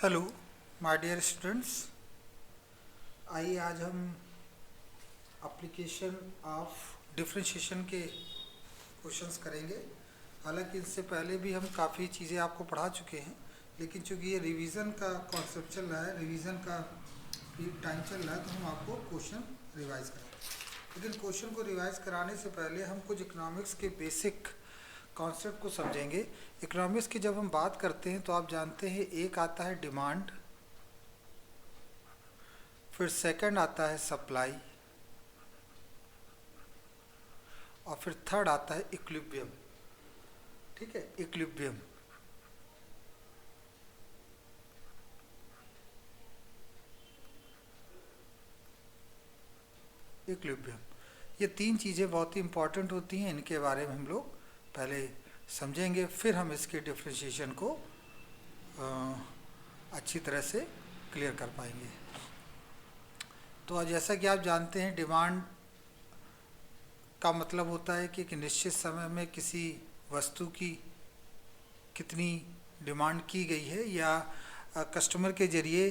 Hello my dear students. आइए आज हम एप्लीकेशन ऑफ डिफरेंशिएशन के क्वेश्चंस करेंगे। हालांकि इससे पहले भी हम काफ़ी चीज़ें आपको पढ़ा चुके हैं, लेकिन चूंकि ये रिवीजन का कॉन्सेप्ट चल रहा है, रिवीजन का टाइम चल रहा है, तो हम आपको क्वेश्चन रिवाइज करेंगे। लेकिन क्वेश्चन को रिवाइज कराने से पहले हम कुछ इकोनॉमिक्स के बेसिक कॉन्सेप्ट को समझेंगे। इकोनॉमिक्स की जब हम बात करते हैं तो आप जानते हैं एक आता है डिमांड, फिर सेकंड आता है सप्लाई, और फिर थर्ड आता है इक्विलिब्रियम। ठीक है, इक्विलिब्रियम। इक्विलिब्रियम, ये तीन चीज़ें बहुत ही इंपॉर्टेंट होती हैं। इनके बारे में हम लोग पहले समझेंगे, फिर हम इसके डिफरेंशिएशन को अच्छी तरह से क्लियर कर पाएंगे। तो जैसा कि आप जानते हैं, डिमांड का मतलब होता है कि निश्चित समय में किसी वस्तु की कितनी डिमांड की गई है, या कस्टमर के जरिए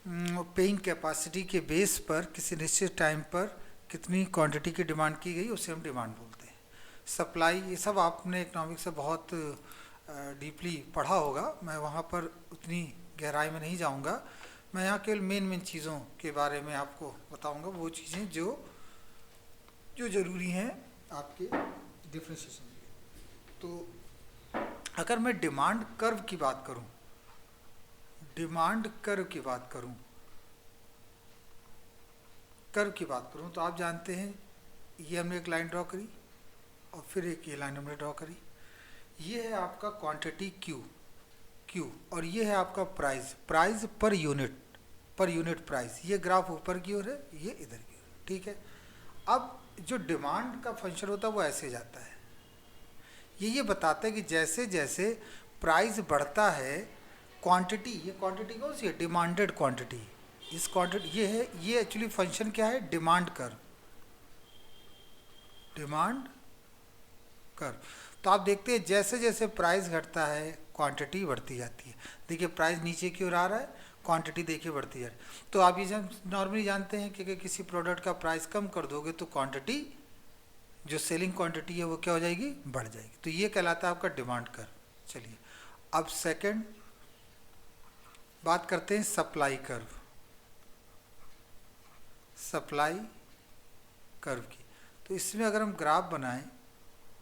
पेइंग कैपेसिटी के बेस पर किसी निश्चित टाइम पर कितनी क्वांटिटी की डिमांड की गई, उसे हम डिमांड बोलते हैं। सप्लाई, ये सब आपने इकोनॉमिक्स से बहुत डीपली पढ़ा होगा, मैं वहाँ पर उतनी गहराई में नहीं जाऊँगा। मैं यहाँ केवल मेन चीज़ों के बारे में आपको बताऊँगा, वो चीज़ें जो ज़रूरी हैं आपके डिफरेंशिएशन के लिए। तो अगर मैं डिमांड कर्व की बात करूं, कर्व की बात करूं, तो आप जानते हैं ये हमने एक लाइन ड्रॉ करी और फिर एक ये लाइन हमने ड्रॉ करी। ये है आपका क्वांटिटी क्यू, और ये है आपका प्राइस पर यूनिट प्राइस। ये ग्राफ ऊपर की ओर है, ये इधर की ओर। ठीक है, अब जो डिमांड का फंक्शन होता है वो ऐसे जाता है। ये बताता है कि जैसे जैसे प्राइस बढ़ता है, क्वांटिटी, ये क्वांटिटी कौन सी है? Demanded quantity. इस क्वांटिटी ये है, ये एक्चुअली फंक्शन क्या है? Demand curve. तो आप देखते हैं जैसे जैसे प्राइस घटता है क्वांटिटी बढ़ती जाती है। देखिए प्राइस नीचे की ओर आ रहा है, क्वांटिटी देखिए बढ़ती है। तो आप ये नॉर्मली जानते हैं कि किसी प्रोडक्ट का प्राइस कम कर दोगे तो क्वांटिटी, जो सेलिंग क्वांटिटी है वो क्या हो जाएगी? बढ़ जाएगी। तो ये कहलाता है आपका डिमांड कर्व। चलिए अब सेकंड बात करते हैं सप्लाई कर्व की। तो इसमें अगर हम ग्राफ बनाएं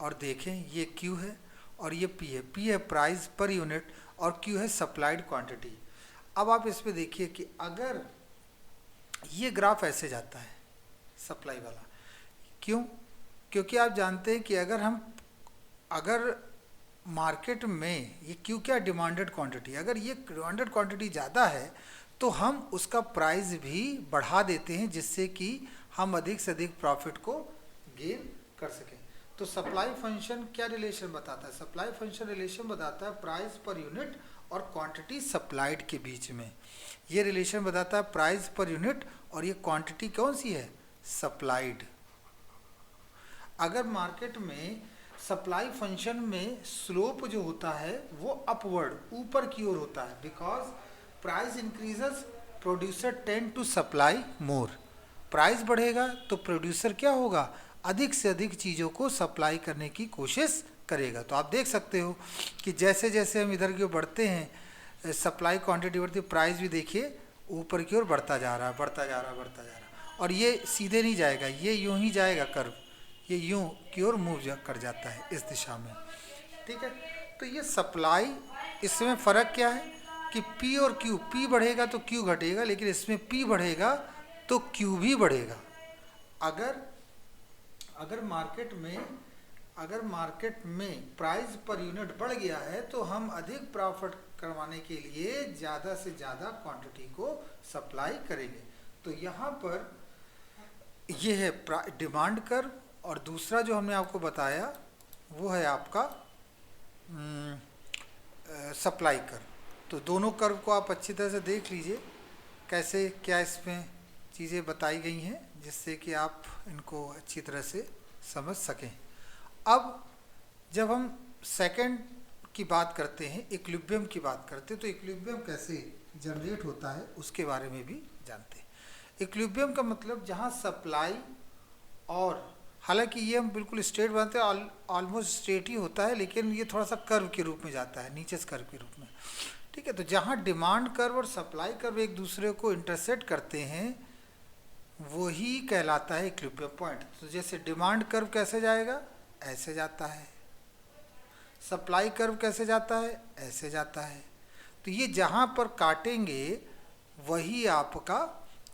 और देखें, ये Q है और ये P है प्राइस पर यूनिट, और Q है सप्लाइड क्वांटिटी। अब आप इसमें देखिए कि अगर ये ग्राफ ऐसे जाता है सप्लाई वाला, क्यों? क्योंकि आप जानते हैं कि अगर मार्केट में ये क्यों क्या डिमांडेड क्वांटिटी, अगर ये डिमांडेड क्वांटिटी ज़्यादा है तो हम उसका प्राइस भी बढ़ा देते हैं, जिससे कि हम अधिक से अधिक प्रॉफिट को गेन कर सकें। तो सप्लाई फंक्शन क्या रिलेशन बताता है? सप्लाई फंक्शन रिलेशन बताता है प्राइस पर यूनिट और क्वांटिटी सप्लाइड के बीच में। ये रिलेशन बताता है प्राइस पर यूनिट, और ये क्वांटिटी कौन सी है? सप्लाइड। अगर मार्केट में सप्लाई फंक्शन में स्लोप जो होता है वो अपवर्ड, ऊपर की ओर होता है, because price increases, producer tend to supply more. Price बढ़ेगा तो प्रोड्यूसर क्या होगा? अधिक से अधिक चीज़ों को सप्लाई करने की कोशिश करेगा। तो आप देख सकते हो कि जैसे जैसे हम इधर की ओर बढ़ते हैं, सप्लाई क्वांटिटी बढ़ती है, प्राइस भी देखिए ऊपर की ओर बढ़ता जा रहा है। और ये सीधे नहीं जाएगा, ये यूं ही जाएगा कर्व, ये यूं की ओर मूव कर जाता है इस दिशा में। ठीक है, तो ये सप्लाई, इसमें फ़र्क क्या है कि P और Q, P बढ़ेगा तो Q घटेगा, लेकिन इसमें P बढ़ेगा तो Q भी बढ़ेगा। अगर मार्केट में प्राइस पर यूनिट बढ़ गया है तो हम अधिक प्रॉफिट करवाने के लिए ज़्यादा से ज़्यादा क्वांटिटी को सप्लाई करेंगे। तो यहाँ पर ये है डिमांड कर्व, और दूसरा जो हमने आपको बताया वो है आपका सप्लाई कर्व। तो दोनों कर्व को आप अच्छी तरह से देख लीजिए कैसे क्या इसमें चीज़ें बताई गई हैं, जिससे कि आप इनको अच्छी तरह से समझ सकें। अब जब हम सेकंड की बात करते हैं, इक्विलिब्रियम की बात करते हैं, तो इक्विलिब्रियम कैसे जनरेट होता है उसके बारे में भी जानते हैं। इक्विलिब्रियम का मतलब जहाँ सप्लाई और, हालांकि ये हम बिल्कुल स्ट्रेट बनाते हैं, ऑलमोस्ट स्ट्रेट ही होता है, लेकिन ये थोड़ा सा कर्व के रूप में जाता है, नीचे से कर्व के रूप में। ठीक है, तो जहाँ डिमांड कर्व और सप्लाई कर्व एक दूसरे को इंटरसेक्ट करते हैं वही कहलाता है इक्विलिब्रियम पॉइंट। तो जैसे डिमांड कर्व कैसे जाएगा, ऐसे जाता है, सप्लाई कर्व कैसे जाता है, ऐसे जाता है। तो ये जहाँ पर काटेंगे वही आपका,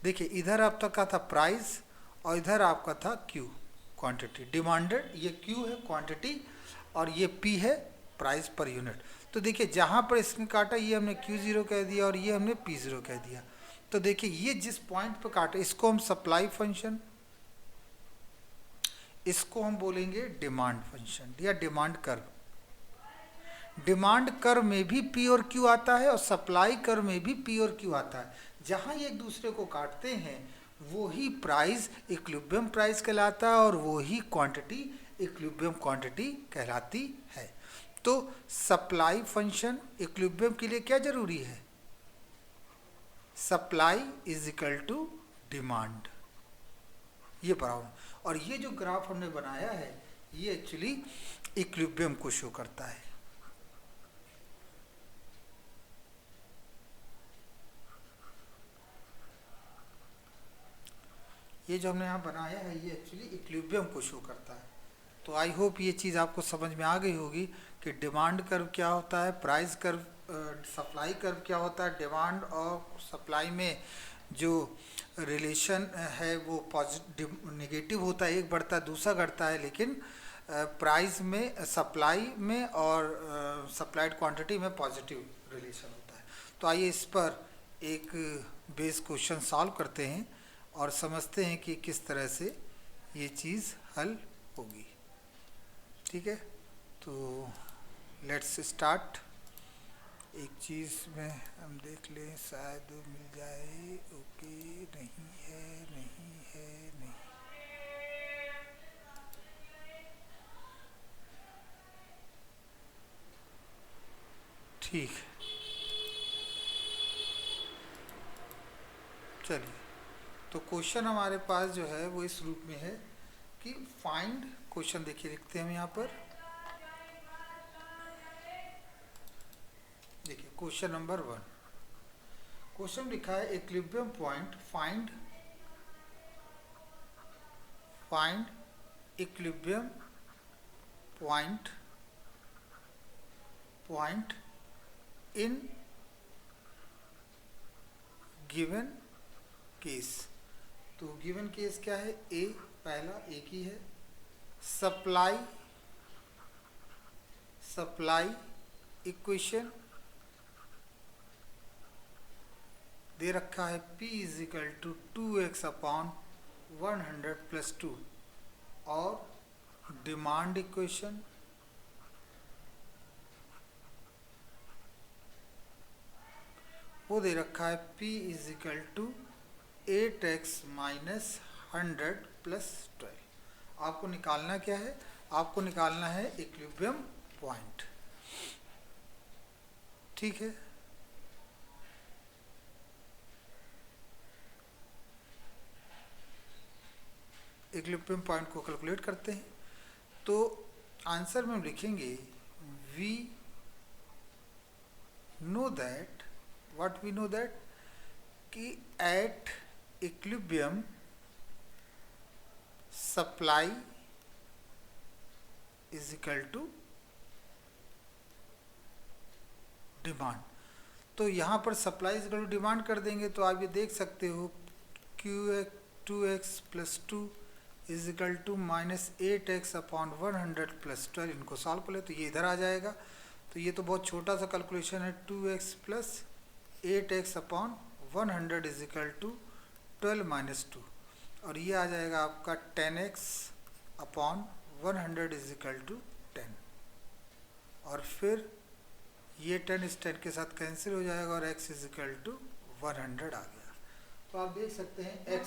देखिए इधर आपका का था प्राइस और इधर आपका था क्यू, क्वांटिटी डिमांडेड, ये क्यू है क्वांटिटी और ये पी है प्राइस पर यूनिट। तो देखिए जहाँ पर इसने काटा ये हमने Q0 कह दिया और ये हमने P0 कह दिया। तो देखिए ये जिस पॉइंट पर काटे इसको हम सप्लाई फंक्शन, इसको हम बोलेंगे डिमांड फंक्शन या डिमांड कर्व। डिमांड कर्व में भी P और Q आता है और सप्लाई कर्व में भी P और Q आता है। जहाँ ये एक दूसरे को काटते हैं वही प्राइस इक्विलिब्रियम प्राइस कहलाता है और वही क्वांटिटी इक्विलिब्रियम क्वांटिटी कहलाती है। तो सप्लाई फंक्शन इक्विलिब्रियम के लिए क्या जरूरी है, supply is equal to demand, ये पढ़ाओ। और ये जो ग्राफ हमने बनाया है ये एक्चुअली इक्विलिब्रियम को शो करता है। ये जो हमने यहाँ बनाया है ये एक्चुअली इक्विलिब्रियम को शो करता है। तो आई होप ये चीज़ आपको समझ में आ गई होगी कि डिमांड कर्व क्या होता है, प्राइस कर्व, सप्लाई कर्व क्या होता है। डिमांड और सप्लाई में जो रिलेशन है वो पॉजिटिव नेगेटिव होता है, एक बढ़ता है दूसरा घटता है, लेकिन प्राइस में, सप्लाई में और सप्लाइड क्वांटिटी में पॉजिटिव रिलेशन होता है। तो आइए इस पर एक बेस क्वेश्चन सॉल्व करते हैं और समझते हैं कि किस तरह से ये चीज़ हल होगी। ठीक है, तो लेट्स स्टार्ट। एक चीज़ में हम देख लें, शायद मिल जाए। ओके, नहीं है, नहीं है, नहीं। ठीक, चलिए। तो क्वेश्चन हमारे पास जो है वो इस रूप में है कि फाइंड, क्वेश्चन देखिए लिखते हैं हम यहाँ पर, देखिए क्वेश्चन नंबर 1। क्वेश्चन लिखा है equilibrium point, find equilibrium point in given case. तो गिवन केस क्या है, ए, पहला एक ही है। सप्लाई इक्वेशन दे रखा है P is equal to 2x upon 100 plus 2, और डिमांड इक्वेशन वो दे रखा है P is equal to 8x minus 100 plus 12। आपको निकालना क्या है, आपको निकालना है इक्विलिब्रियम पॉइंट। ठीक है, इक्विलिब्रियम पॉइंट को कैलकुलेट करते हैं। तो आंसर में हम लिखेंगे we know that, what we know that, कि at equilibrium supply is equal to demand. तो यहाँ पर supply is equal to demand कर देंगे तो आप ये देख सकते हो Q2x plus 2 is equal to minus 8x upon 100 plus 12। इनको सॉल्व कर ले तो ये इधर आ जाएगा। तो ये तो बहुत छोटा सा कैलकुलेशन है, 2x plus 8x upon 100 is equal to 12 minus 2, और ये आ जाएगा आपका 10x upon 100 is equal to 10, और फिर ये 10 इस 10 के साथ कैंसिल हो जाएगा और x इज इक्वल टू 100 आ गया। तो आप देख सकते हैं x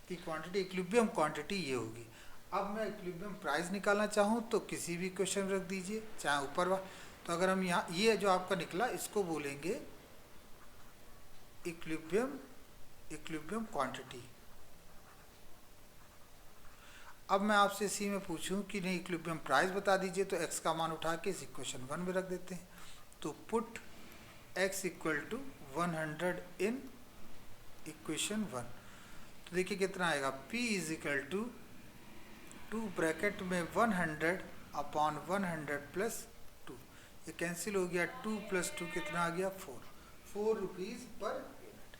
की क्वांटिटी, इक्विलिब्रियम क्वांटिटी ये होगी। अब मैं इक्विलिब्रियम प्राइस निकालना चाहूँ तो किसी भी क्वेश्चन रख दीजिए, चाहे ऊपर तो अगर हम यहाँ ये जो आपका निकला इसको बोलेंगे इक्विलिब्रियम क्वांटिटी। अब मैं आपसे इसी में पूछूं कि नहीं इक्विलिब्रियम प्राइस बता दीजिए, तो x का मान उठा के इस इक्वेशन 1 में रख देते हैं। तो put x equal to 100 in equation 1। तो देखिए कितना आएगा, p is equal to 2 bracket में 100 अपॉन 100 प्लस 2, ये कैंसिल हो गया, 2 प्लस 2 कितना आ गया 4 रुपीज़ पर यूनिट।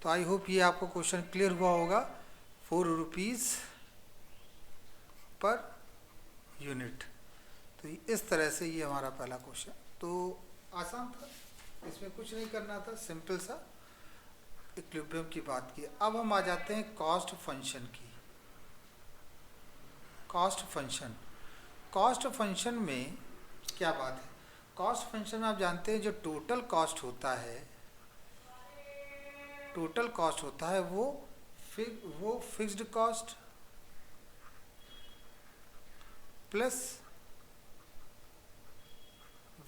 तो आई होप ये आपको क्वेश्चन क्लियर हुआ होगा, 4 रुपीज़ पर यूनिट। तो इस तरह से ये हमारा पहला क्वेश्चन तो आसान था, इसमें कुछ नहीं करना था, सिंपल सा इक्विलिब्रियम की बात की। अब हम आ जाते हैं कॉस्ट फंक्शन की। कॉस्ट फंक्शन में क्या बात है, कॉस्ट फंक्शन में आप जानते हैं जो टोटल कॉस्ट होता है वो fixed cost plus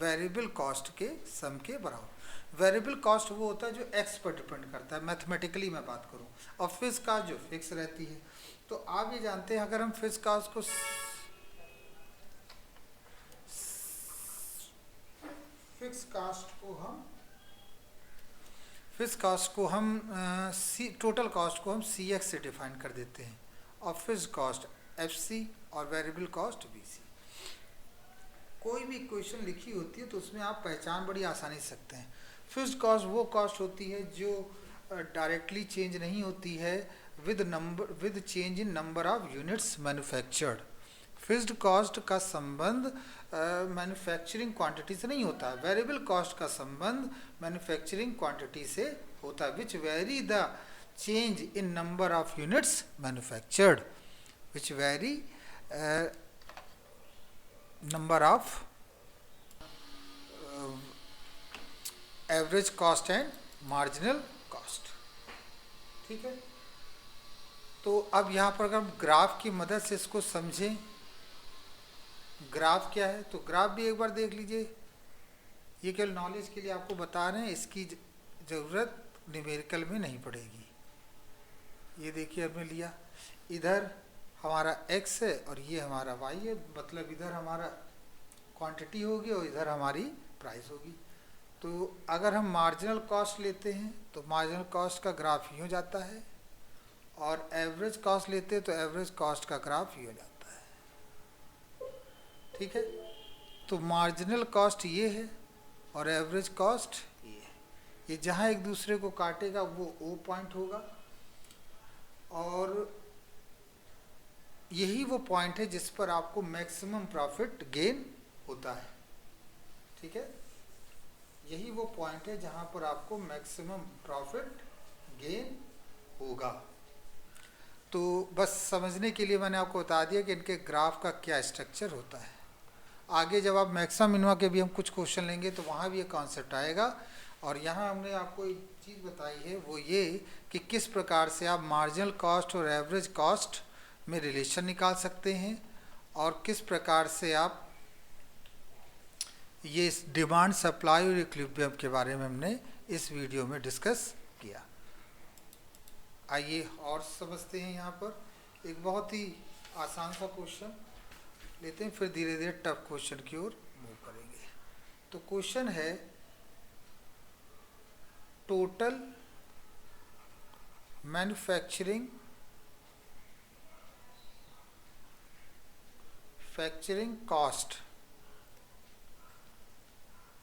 variable cost के सम के बराबर। वेरिएबल कॉस्ट वो होता है जो एक्स पर डिपेंड करता है, मैथमेटिकली मैं बात करूं, और फिक्स कॉस्ट जो फिक्स रहती है। तो आप ये जानते हैं अगर हम फिक्स कॉस्ट टोटल कॉस्ट को हम सी एक्स से डिफाइन कर देते हैं, और फिक्स कॉस्ट एफ सी और वेरिएबल कॉस्ट बी सी। कोई भी इक्वेशन लिखी होती है तो उसमें आप पहचान बड़ी आसानी से सकते हैं। फिक्स्ड कॉस्ट वो कॉस्ट होती है जो डायरेक्टली चेंज नहीं होती है with change in number of units manufactured. Fixed cost का संबंध मैन्युफैक्चरिंग क्वांटिटी से नहीं होता है, वेरिएबल कॉस्ट का संबंध मैन्युफैक्चरिंग क्वांटिटी से होता है, which very the change in number of units manufactured, which vary number of average cost and marginal cost। ठीक है, तो अब यहाँ पर अगर हम ग्राफ की मदद से इसको समझें, ग्राफ क्या है, तो ग्राफ भी एक बार देख लीजिए, ये केवल नॉलेज के लिए आपको बता रहे हैं, इसकी ज़रूरत न्यूमेरिकल में नहीं पड़ेगी। ये देखिए हमने लिया, इधर हमारा x है और ये हमारा y है, मतलब इधर हमारा क्वांटिटी होगी और इधर हमारी प्राइस होगी। तो अगर हम मार्जिनल कॉस्ट लेते हैं तो मार्जिनल कॉस्ट का ग्राफ ही हो जाता है, और एवरेज कॉस्ट लेते हैं तो एवरेज कॉस्ट का ग्राफ ही हो जाता है। ठीक है, तो मार्जिनल कॉस्ट ये है और एवरेज कॉस्ट ये है, ये जहाँ एक दूसरे को काटेगा वो O पॉइंट होगा, और यही वो पॉइंट है जिस पर आपको मैक्सिमम प्रॉफिट गेन होता है। ठीक है, यही वो पॉइंट है जहां पर आपको मैक्सिमम प्रॉफिट गेन होगा। तो बस समझने के लिए मैंने आपको बता दिया कि इनके ग्राफ का क्या स्ट्रक्चर होता है। आगे जब आप मैक्सिमम मिनिमम के भी हम कुछ क्वेश्चन लेंगे तो वहाँ भी ये कॉन्सेप्ट आएगा। और यहाँ हमने आपको एक चीज़ बताई है वो ये कि किस प्रकार से आप मार्जिनल कॉस्ट और एवरेज कॉस्ट में रिलेशन निकाल सकते हैं, और किस प्रकार से आप ये डिमांड सप्लाई और इक्विलिब्रियम के बारे में हमने इस वीडियो में डिस्कस किया। आइए और समझते हैं। यहाँ पर एक बहुत ही आसान सा क्वेश्चन लेते हैं, फिर धीरे धीरे टफ क्वेश्चन की ओर मूव करेंगे। तो क्वेश्चन है total manufacturing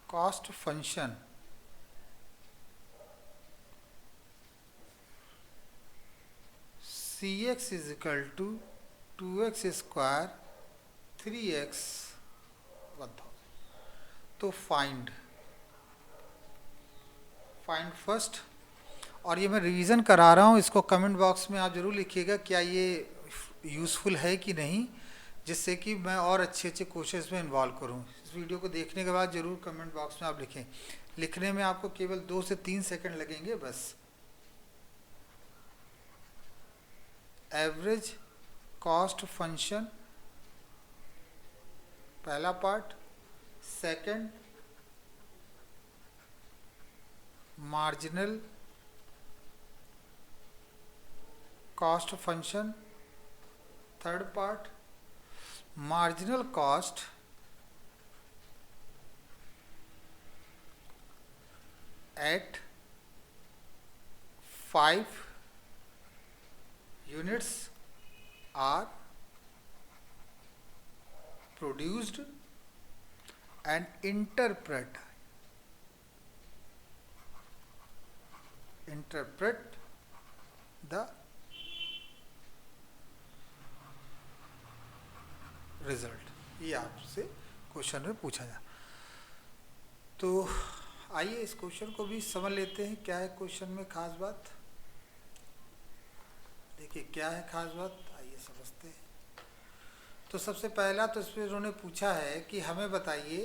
cost function Cx is equal to 2x square 3x 1000। तो फाइंड फर्स्ट, और ये मैं रिवीजन करा रहा हूँ, इसको कमेंट बॉक्स में आप ज़रूर लिखिएगा क्या ये यूज़फुल है कि नहीं, जिससे कि मैं और अच्छे कोशिश में इन्वॉल्व करूँ। इस वीडियो को देखने के बाद ज़रूर कमेंट बॉक्स में आप लिखें। लिखने में आपको केवल 2 से 3 सेकंड लगेंगे बस। एवरेज कॉस्ट फंक्शन पहला part, second marginal cost function, third part marginal cost at 5 units are produced and interpret the result. ये आपसे क्वेश्चन में पूछा जा। तो आइए इस क्वेश्चन को भी समझ लेते हैं, क्या है क्वेश्चन में खास बात। देखिए क्या है खास बात, आइए समझते हैं। तो सबसे पहला तो इसमें उन्होंने पूछा है कि हमें बताइए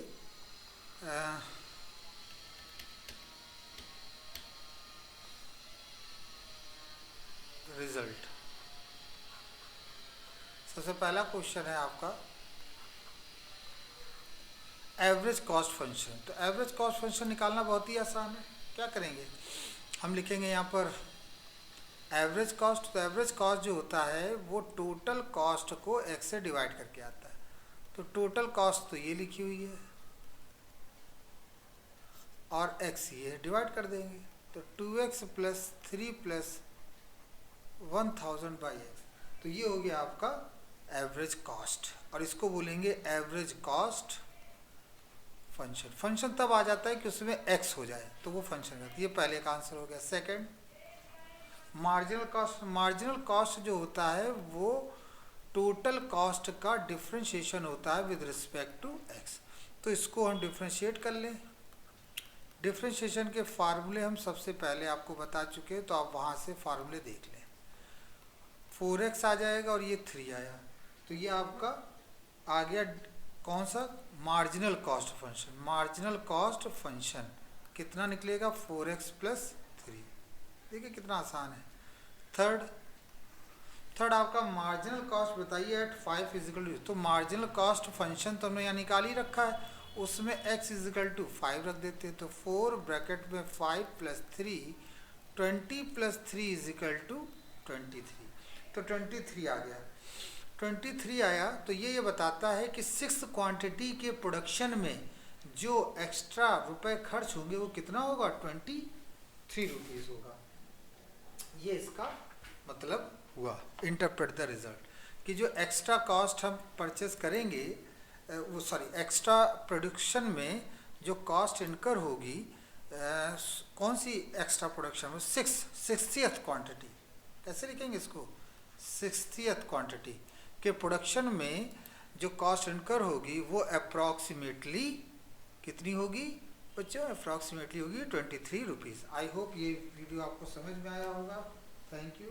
रिजल्ट। सबसे पहला क्वेश्चन है आपका एवरेज कॉस्ट फंक्शन। तो एवरेज कॉस्ट फंक्शन निकालना बहुत ही आसान है। क्या करेंगे, हम लिखेंगे यहाँ पर एवरेज कॉस्ट। तो एवरेज कॉस्ट जो होता है वो टोटल कॉस्ट को x से डिवाइड करके आता है। तो टोटल कॉस्ट तो ये लिखी हुई है और x ये डिवाइड कर देंगे। तो 2x plus 3 plus 1000 by x. तो ये हो गया आपका एवरेज कॉस्ट और इसको बोलेंगे एवरेज कॉस्ट फंक्शन। फंक्शन तब आ जाता है कि उसमें x हो जाए तो वो फंक्शन रहता है। ये पहले का आंसर हो गया। Second marginal cost. Marginal cost जो होता है वो टोटल कॉस्ट का डिफरेंशिएशन होता है विद रिस्पेक्ट टू x। तो इसको हम डिफरेंशिएट कर लें। डिफरेंशिएशन के फार्मूले हम सबसे पहले आपको बता चुके हैं, तो आप वहाँ से फार्मूले देख लें। 4x आ जाएगा और ये 3 आया, तो ये आपका आ गया कौन सा, marginal cost function. Marginal cost function कितना निकलेगा, 4x प्लस 3। देखिए कितना आसान है। थर्ड आपका मार्जिनल कॉस्ट बताइए एट 5 इजिकल टू। तो मार्जिनल कॉस्ट फंक्शन तो हमने यहाँ निकाल ही रखा है, उसमें x इजिकल टू 5 रख देते हैं। तो 4 ब्रैकेट में 5 प्लस 3, 20 प्लस 3 इजिकल टू 23। तो 23 आ गया। 23 आया तो ये बताता है कि 6 क्वांटिटी के प्रोडक्शन में जो एक्स्ट्रा रुपए खर्च होंगे वो कितना होगा, 23 रुपीज़ होगा। ये इसका मतलब हुआ। इंटरप्रेट द रिजल्ट कि जो एक्स्ट्रा कॉस्ट हम परचेस करेंगे, वो एक्स्ट्रा प्रोडक्शन में जो कॉस्ट इनकर होगी, कौन सी एक्स्ट्रा प्रोडक्शन में, 60th क्वांटिटी। कैसे लिखेंगे इसको, 60th क्वांटिटी के प्रोडक्शन में जो कॉस्ट इनकर होगी वो अप्रॉक्सीमेटली कितनी होगी बच्चों, अप्रॉक्सीमेटली होगी 23 रुपीज़। आई होप ये वीडियो आपको समझ में आया होगा। Thank you.